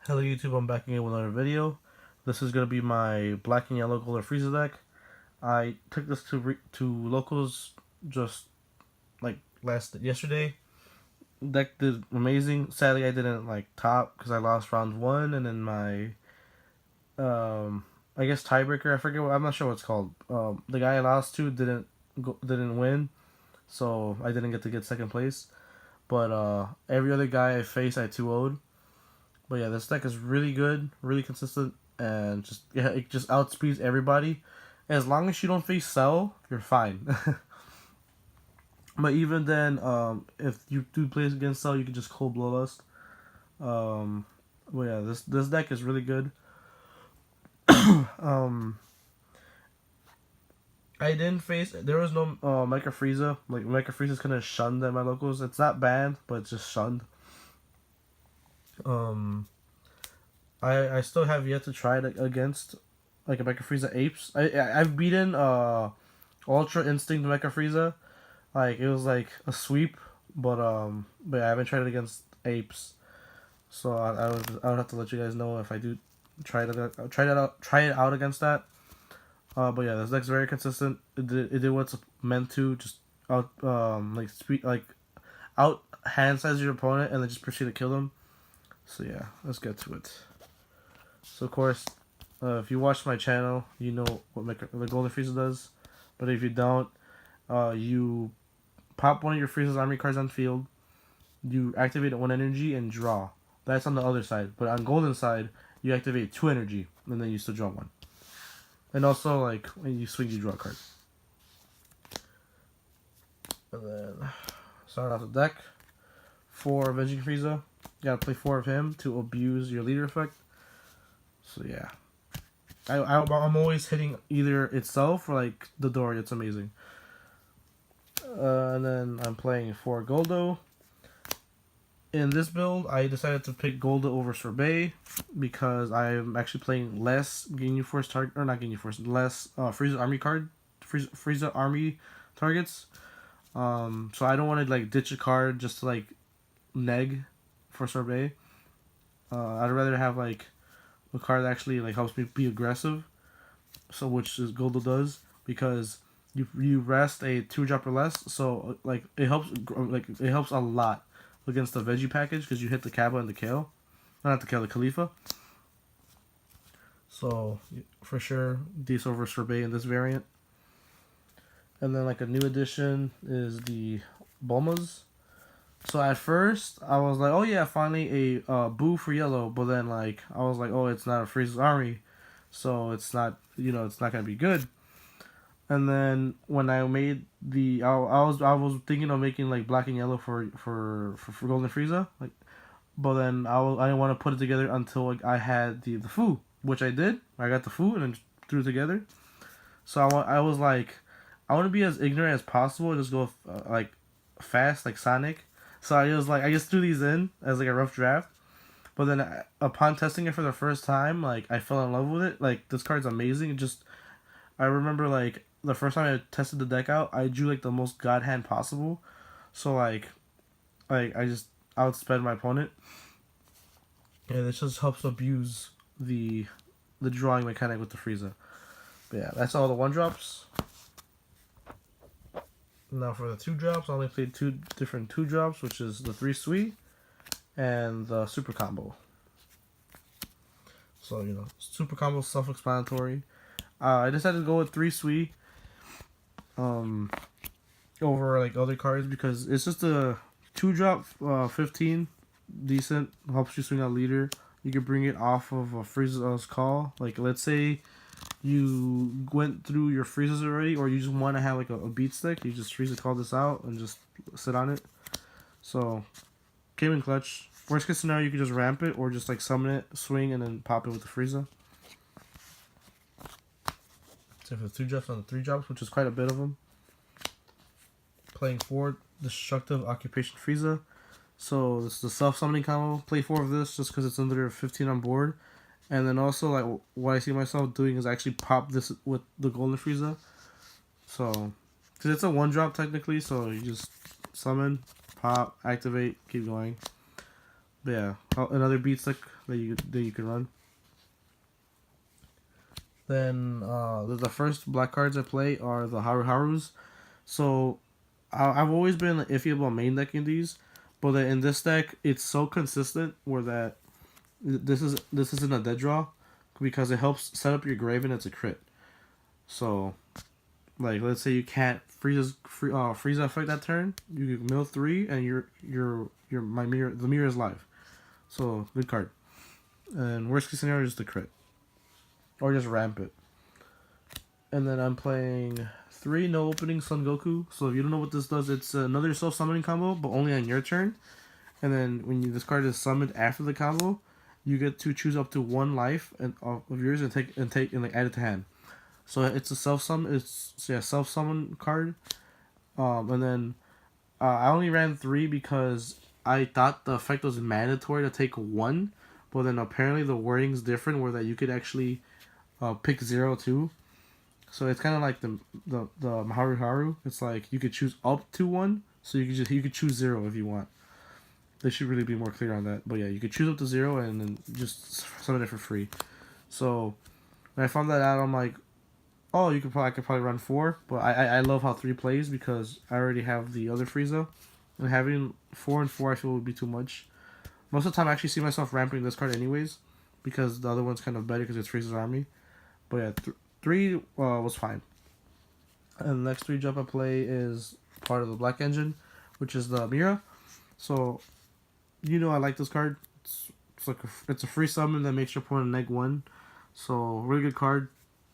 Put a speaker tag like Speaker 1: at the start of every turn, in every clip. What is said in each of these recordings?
Speaker 1: Hello YouTube, I'm back again with another video. This is going to be my black and yellow Golden Frieza deck. I took this to locals just like yesterday. Deck did amazing. Sadly I didn't like top because I lost round 1 and then my I guess tiebreaker, I forget I'm not sure what it's called. The guy I lost to didn't win, so I didn't get to get second place. But every other guy I faced I 2-0'd. But yeah, this deck is really good, really consistent, and it just outspeeds everybody. As long as you don't face Cell, you're fine. But even then, if you do play against Cell, you can just cold Bloodlust. But yeah, this deck is really good. um, I didn't face. There was no Micro Frieza. Like Micro Frieza's kind of shunned at my locals. It's not banned, but it's just shunned. I still have yet to try it against like a Mecha Frieza Apes. I've beaten Ultra Instinct Mecha Frieza. Like it was like a sweep, but I haven't tried it against Apes. So I would have to let you guys know if I do try it out against that. But yeah, this deck's very consistent. It did what's meant to, just out out hand size your opponent and then just proceed to kill them. So yeah, let's get to it. So of course, if you watch my channel, you know what the Golden Frieza does. But if you don't, you pop one of your Frieza's army cards on field, you activate 1 energy and draw. That's on the other side. But on Golden side, you activate 2 energy and then you still draw 1. And also, like, when you swing, you draw a card. And then, start off the deck. 4 Avenging Frieza. You gotta play 4 of him to abuse your leader effect. So yeah, I'm always hitting either itself or like the door. It's amazing. And then I'm playing 4 Goldo. In this build, I decided to pick Goldo over Sorbet because I'm actually playing less Ginyu Force target, or not Ginyu Force, less Frieza army Frieza army targets. So I don't want to like ditch a card just to like neg for Sorbet. I'd rather have like a card that actually like helps me be aggressive, so which is Goldo does, because you rest a 2-drop or less, so like it helps a lot against the veggie package because you hit the Kaba and the Kale, not the Kale, the Khalifa. So for sure, Dis over Sorbet in this variant. And then like a new addition is the Bulmas. So at first I was like, oh yeah, finally a boo for yellow, but then like I was like, oh, it's not a Frieza's army, so it's not, it's not gonna be good. And then when I made I was thinking of making like black and yellow for Golden Frieza, like, but then I didn't want to put it together until like I had the Fu, which I did. I got the Fu and then threw it together. So I was like, I want to be as ignorant as possible and just go like fast like Sonic. So I just threw these in as like a rough draft. But then upon testing it for the first time, like I fell in love with it. Like this card's amazing. I remember like the first time I tested the deck out, I drew like the most god hand possible. So like I just outsped my opponent. Yeah, this just helps abuse the drawing mechanic with the Frieza. But yeah, that's all the 1-drops. Now for the 2-drops, I only played 2 different 2-drops, which is the 3 Sui and the Super Combo. So, Super Combo is self-explanatory. I decided to go with 3 Sui over like other cards because it's just a 2-drop 15, decent, helps you swing out leader. You can bring it off of a Frieza's call. Like let's say you went through your Friezas already, or you just want to have like a beat stick, you just Frieza call this out and just sit on it. So came in clutch. Worst case scenario, you could just ramp it or just like summon it, swing, and then pop it with the Frieza. So for the 2-drops on the 3-drops, which is quite a bit of them. Playing 4 Destructive Occupation Frieza. So this is the self-summoning combo. Play 4 of this just because it's under 15 on board. And then also, like, what I see myself doing is actually pop this with the Golden Frieza. So, because it's a 1-drop technically, so you just summon, pop, activate, keep going. But yeah, another beat stick that you can run. Then the first black cards I play are the Harus. So I've always been iffy about main decking these, but then in this deck it's so consistent where that this isn't a dead draw because it helps set up your grave and it's a crit. So like let's say you can't Frieza effect that turn, you can mill 3 and your the mirror is live. So good card. And worst case scenario is the crit. Or just ramp it. And then I'm playing 3 no opening Son Goku. So if you don't know what this does, it's another self summoning combo, but only on your turn. And then when this card is summoned after the combo, you get to choose up to 1 life of yours and like add it to hand. So it's a self summon card. And then I only ran 3 because I thought the effect was mandatory to take 1, but then apparently the wording's different where that you could actually pick 0 too. So it's kind of like the Haru. It's like you could choose up to 1, so you could choose 0 if you want. They should really be more clear on that. But yeah, you could choose up to 0 and then just summon it for free. So when I found that out, I'm like, oh, I could probably run 4. But I love how 3 plays because I already have the other Frieza, and having 4 and 4 I feel would be too much. Most of the time I actually see myself ramping this card anyways, because the other one's kind of better because it's Frieza's army. But yeah, 3 was fine. And the next 3 drop I play is part of the Black Engine, which is the Mira. So, you know I like this card. It's a free summon that makes your opponent neg 1. So, really good card.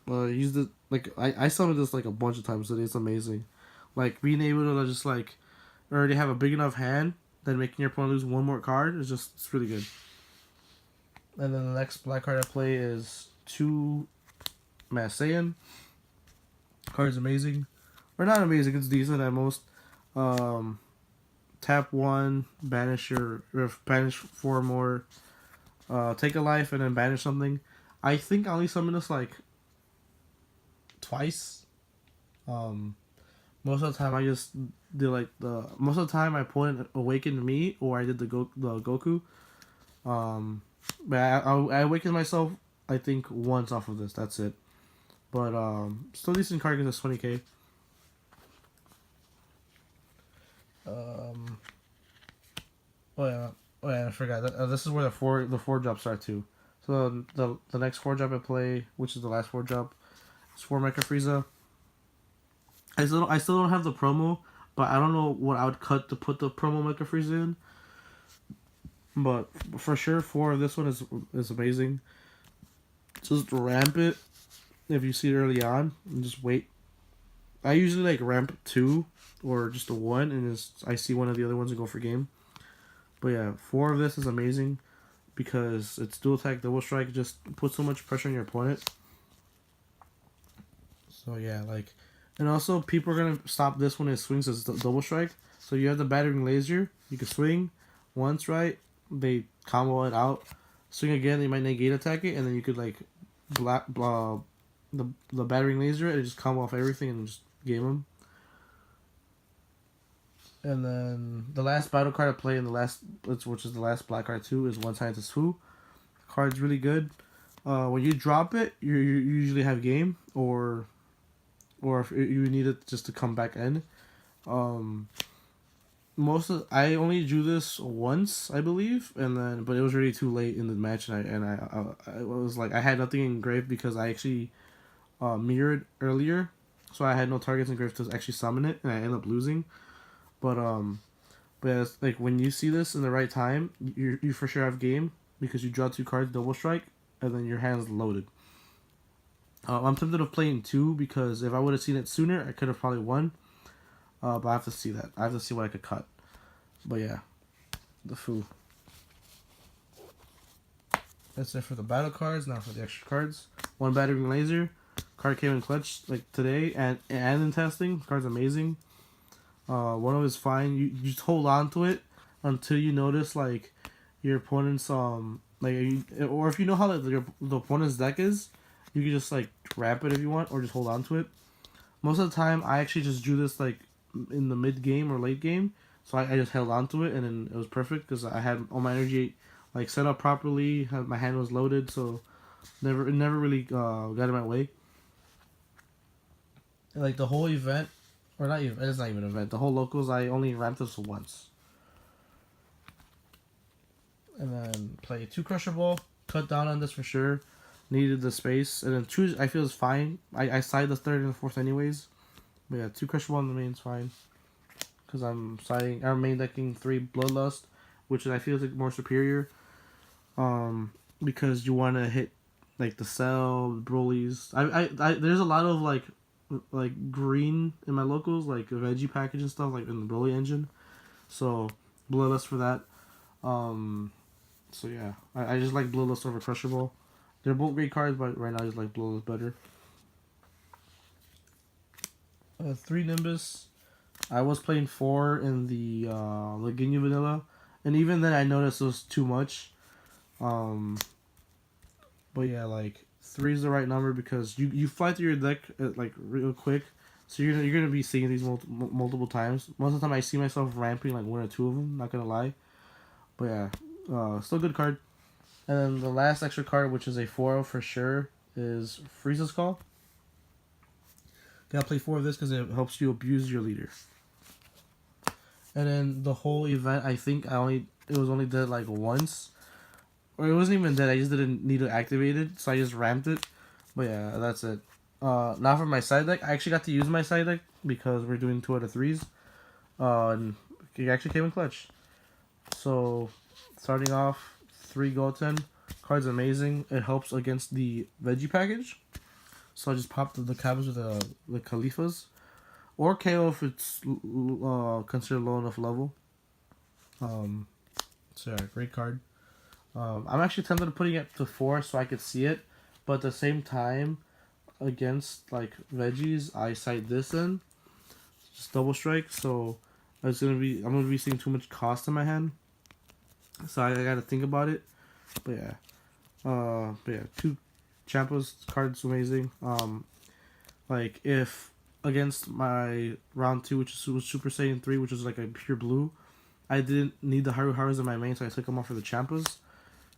Speaker 1: Used it, like, I summoned this like a bunch of times today. It's amazing. Like, being able to just like already have a big enough hand, then making your opponent lose 1 more card it's really good. And then the next black card I play is 2 Mass Saiyan. Card's amazing. Or not amazing, it's decent at most. Tap 1, banish 4 more, take a life, and then banish something. I think I only summoned this like twice. Most of the time I just did like most of the time my opponent awakened me or I did the Goku. But I awakened myself I think once off of this. That's it. But still decent card because it's 20k. Oh yeah, I forgot. This is where the four drops are too. So the next 4 drop I play, which is the last 4 drop, is 4 Mecha Frieza. I still don't have the promo, but I don't know what I would cut to put the promo Mecha Frieza in. But for sure, 4 of this one is amazing. Just ramp it if you see it early on, and just wait. I usually like ramp 2 or just a 1, and I see one of the other ones and go for game. But yeah, 4 of this is amazing because it's dual attack, double strike. Just puts so much pressure on your opponent. So yeah, like, and also people are gonna stop this when it swings as double strike. So you have the battering laser. You can swing once, right? They combo it out. Swing again, they might negate attack it, and then you could like the battering laser it and just combo off everything and just game them. And then the last battle card I play in which is the last black card too, is One Scientist Fu. The card's really good. When you drop it, you usually have game, or if you need it just to come back in. I only drew this once, I believe, but it was already too late in the match, and I was like I had nothing engraved because I actually mirrored earlier, so I had no targets engraved to actually summon it, and I ended up losing. But it's like when you see this in the right time, you for sure have game because you draw 2 cards, double strike, and then your hand's loaded. I'm tempted of playing 2 because if I would have seen it sooner, I could have probably won. But I have to see that. I have to see what I could cut. But yeah, the Fu. That's it for the battle cards. Now for the extra cards. 1 battering laser. Card came in clutch like today and in testing. The card's amazing. 1 of is fine. You just hold on to it until you notice like your opponent's or if you know how the opponent's deck is, you can just like wrap it if you want, or just hold on to it. Most of the time, I actually just drew this like in the mid game or late game, so I just held on to it, and then it was perfect because I had all my energy like set up properly. My hand was loaded, so it never really got in my way. Like the whole event, or not even, it's not even an event. The whole locals, I only ramped this once. And then play 2 Crusher Ball, cut down on this for sure. Needed the space, and then 2 I feel is fine. I side the 3rd and the 4th anyways. But yeah, 2 Crusher Ball in the main is fine. Because I'm main decking 3 Bloodlust, which I feel is like more superior. Because you want to hit like the Cell, the Broly's. There's a lot of like green in my locals, like a veggie package and stuff, like in the Broly engine. So Bloodlust for that. So yeah, I just like Bloodlust over Crusher Ball. They're both great cards, but right now I just like Bloodlust better. 3 Nimbus. I was playing 4 in the Ginyu Vanilla, and even then I noticed it was too much. But yeah, like 3 is the right number because you fly through your deck like real quick, so you're gonna be seeing these multiple times. Most of the time I see myself ramping like 1 or 2 of them. Not gonna lie, but yeah, still a good card. And then the last extra card, which is a 4 for sure, is Frieza's Call. Gotta play 4 of this because it helps you abuse your leader. And then the whole event, I think it was only dead like once. Or it wasn't even dead, I just didn't need to activate it, so I just ramped it. But yeah, that's it. Now for my side deck, I actually got to use my side deck because we're doing 2 out of 3s. And it actually came in clutch. So, starting off, 3 Goten. Card's amazing. It helps against the veggie package. So I just popped the cabins with the Khalifas. Or KO if it's considered low enough level. So yeah, great card. I'm actually tempted to putting it to 4 so I could see it. But at the same time, against like veggies, I side this in. Just double strike, so I'm gonna be seeing too much cost in my hand. So I gotta think about it. But yeah, 2 Champas cards amazing. Like if against my round 2, which was Super Saiyan 3, which was like a pure blue, I didn't need the Haruharus in my main, so I took them off for the Champas.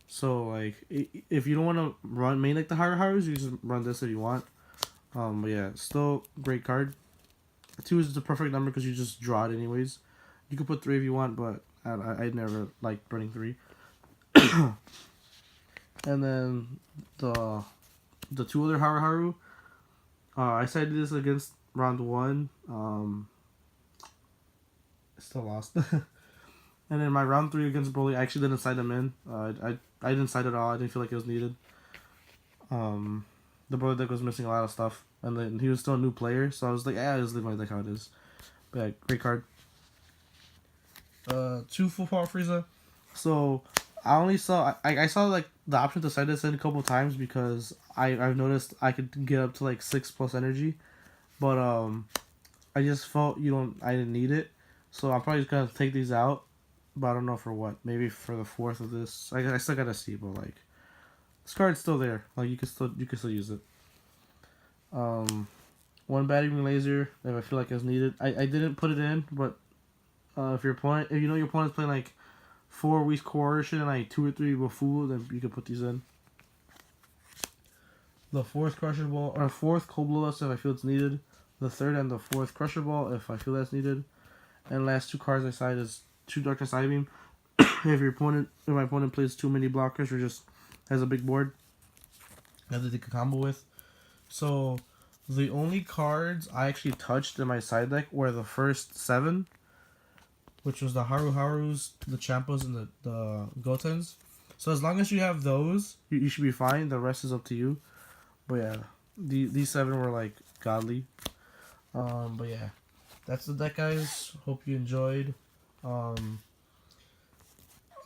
Speaker 1: So like if you don't want to run main like the Haruharus, you just run this if you want. But yeah, still great card. 2 is the perfect number because you just draw it anyways. You could put 3 if you want, but I never liked running 3. And then the 2 other Haruharu, I sided this against round 1. Still lost. And then my round 3 against Broly, I actually didn't side them in. I didn't side at all. I didn't feel like it was needed. The Broly deck was missing a lot of stuff, and then he was still a new player, so I was like, yeah, I just leave my deck how it is. But yeah, great card. 2 Full Power Frieza. So I only saw I saw like the option to side this in a couple times because I've noticed I could get up to like 6+ energy, but I just felt I didn't need it, so I'm probably just gonna take these out, but I don't know for what. Maybe for the 4th of this. I still gotta see, but like this card's still there. Like you can still use it. 1 Battery Laser if I feel like it's needed. I didn't put it in, but if your opponent's playing like 4 Weeks Coercion and like 2 or 3 Wafu, then you can put these in. The 4th Crusher Ball, or 4th Cold Bloodlust if I feel it's needed. The 3rd and the 4th Crusher Ball if I feel that's needed. And last 2 cards I side is 2 Darkness Eye Beam. if my opponent plays too many blockers or just has a big board, I have to take a combo with. So the only cards I actually touched in my side deck were the first 7, which was the Haruharus, the Champas, and the Gotens. So as long as you have those, you should be fine. The rest is up to you. But yeah, these 7 were like godly. But yeah, that's the deck, guys. Hope you enjoyed. And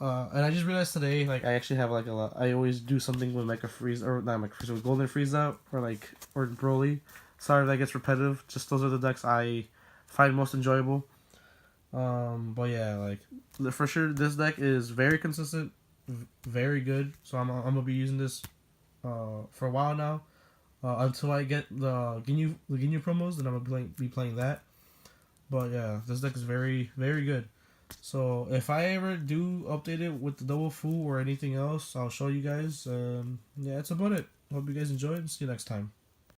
Speaker 1: I just realized today, like I actually have like a lot. I always do something with Mecha Frieza, or not Mecha Frieza, with Golden Frieza, or Broly. Sorry if that gets repetitive. Just those are the decks I find most enjoyable. But yeah, like for sure, this deck is very consistent, very good. So I'm gonna be using this for a while now, until I get the Ginyu promos. Then I'm gonna be playing that. But yeah, this deck is very, very good. So if I ever do update it with the double fu or anything else, I'll show you guys. Yeah, that's about it. Hope you guys enjoyed. See you next time.